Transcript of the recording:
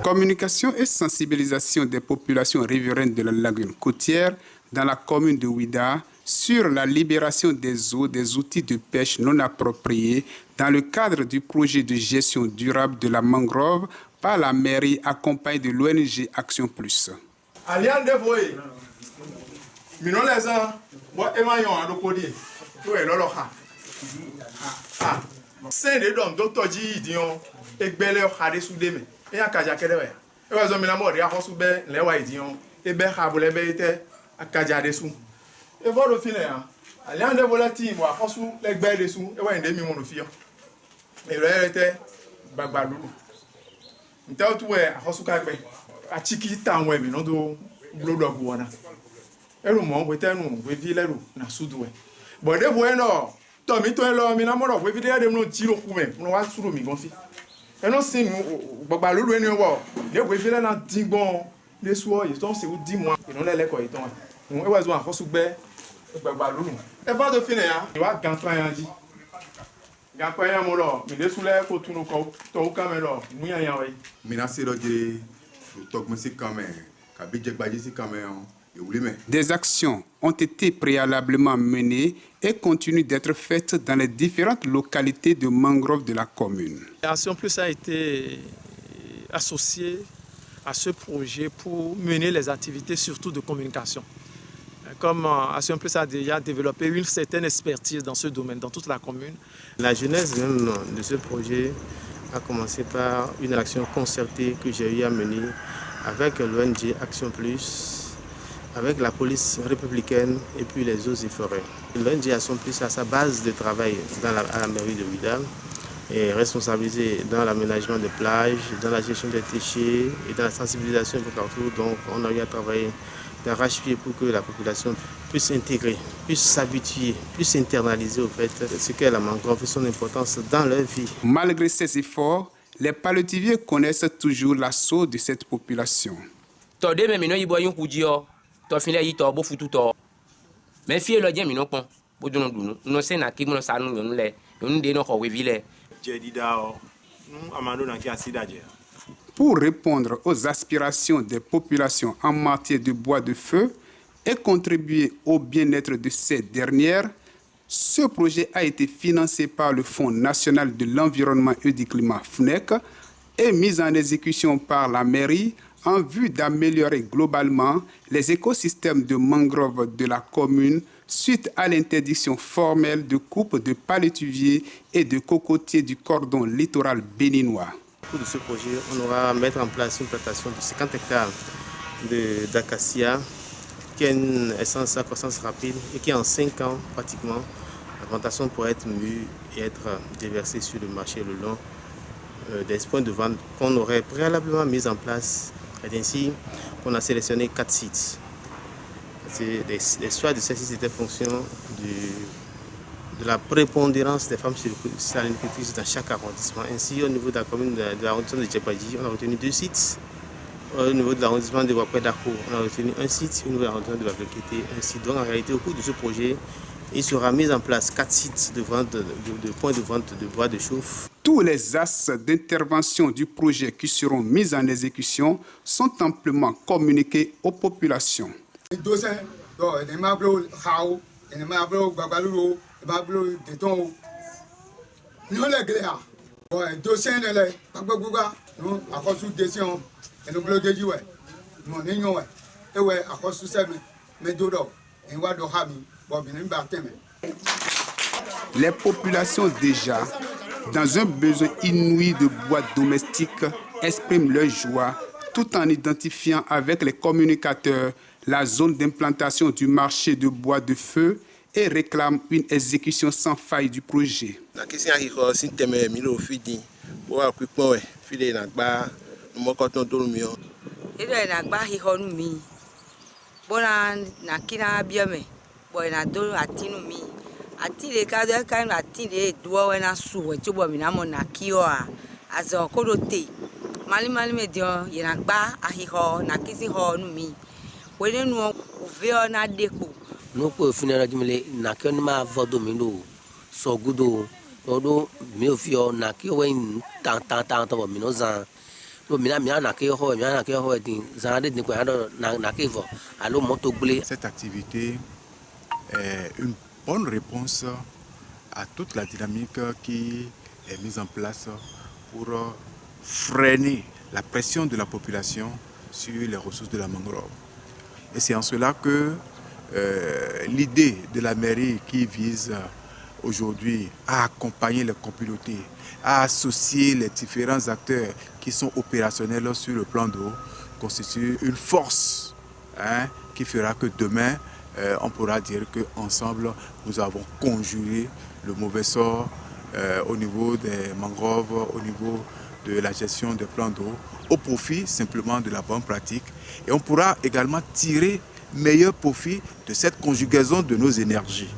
Communication et sensibilisation des populations riveraines de la lagune côtière dans la commune de Ouida sur la libération des eaux des outils de pêche non appropriés dans le cadre du projet de gestion durable de la mangrove par la mairie accompagnée de l'ONG Action Plus. Des actions ont été préalablement menées et continuent d'être faites dans les différentes localités de mangrove de la commune. Action Plus a été associée à ce projet pour mener les activités surtout de communication. Comme Action Plus a déjà développé une certaine expertise dans ce domaine, dans toute la commune. La genèse même de ce projet a commencé par une action concertée que j'ai eu à mener avec l'ONG Action Plus, avec la police républicaine et puis les eaux et forêts. L'ONG Action Plus a sa base de travail à la mairie de Ouida, est responsabilisé dans l'aménagement des plages, dans la gestion des déchets et dans la sensibilisation partout. Donc on a eu à travailler d'arrache-pied pour que la population puisse s'intégrer, puisse s'habituer, puisse internaliser au fait ce qu'est la mangrove et son importance dans leur vie. Malgré ces efforts, les paletiviers connaissent toujours l'assaut de cette population. Pour répondre aux aspirations des populations en matière de bois de feu et contribuer au bien-être de ces dernières, ce projet a été financé par le Fonds national de l'environnement et du climat FNEC et mis en exécution par la mairie en vue d'améliorer globalement les écosystèmes de mangroves de la commune suite à l'interdiction formelle de coupe de palétuviers et de cocotiers du cordon littoral béninois. Au cours de ce projet, on aura à mettre en place une plantation de 50 hectares d'acacia qui a une essence à croissance rapide et qui en 5 ans pratiquement, la plantation pourrait être mûre et être déversée sur le marché le long des points de vente qu'on aurait préalablement mis en place. Et ainsi, on a sélectionné 4 sites. Les choix de ces sites étaient fonction de la prépondérance des femmes salinicultrices dans chaque arrondissement. Ainsi, au niveau de la commune de l'arrondissement de Djebadji, on a retenu 2 sites. Au niveau de l'arrondissement de Wapedako, on a retenu un site. Au niveau de l'arrondissement de Wapekete, un site. Donc en réalité, au cours de ce projet, il sera mis en place 4 sites de vente, de points de vente de bois de chauffe. Tous les axes d'intervention du projet qui seront mis en exécution sont amplement communiqués aux populations. Les populations déjà, dans un besoin inouï de bois domestique, expriment leur joie tout en identifiant avec les communicateurs la zone d'implantation du marché de bois de feu et réclament une exécution sans faille du projet. Sogudo, Odo, Milfio, Nakio, Tantan, Minozan. Cette activité est une bonne réponse à toute la dynamique qui est mise en place pour freiner la pression de la population sur les ressources de la mangrove. Et c'est en cela que l'idée de la mairie qui vise aujourd'hui à accompagner les communautés, à associer les différents acteurs qui sont opérationnels sur le plan d'eau, constitue une force qui fera que demain, on pourra dire qu'ensemble, nous avons conjuré le mauvais sort au niveau des mangroves, au niveau de la gestion des plans d'eau, au profit simplement de la bonne pratique. Et on pourra également tirer meilleur profit de cette conjugaison de nos énergies.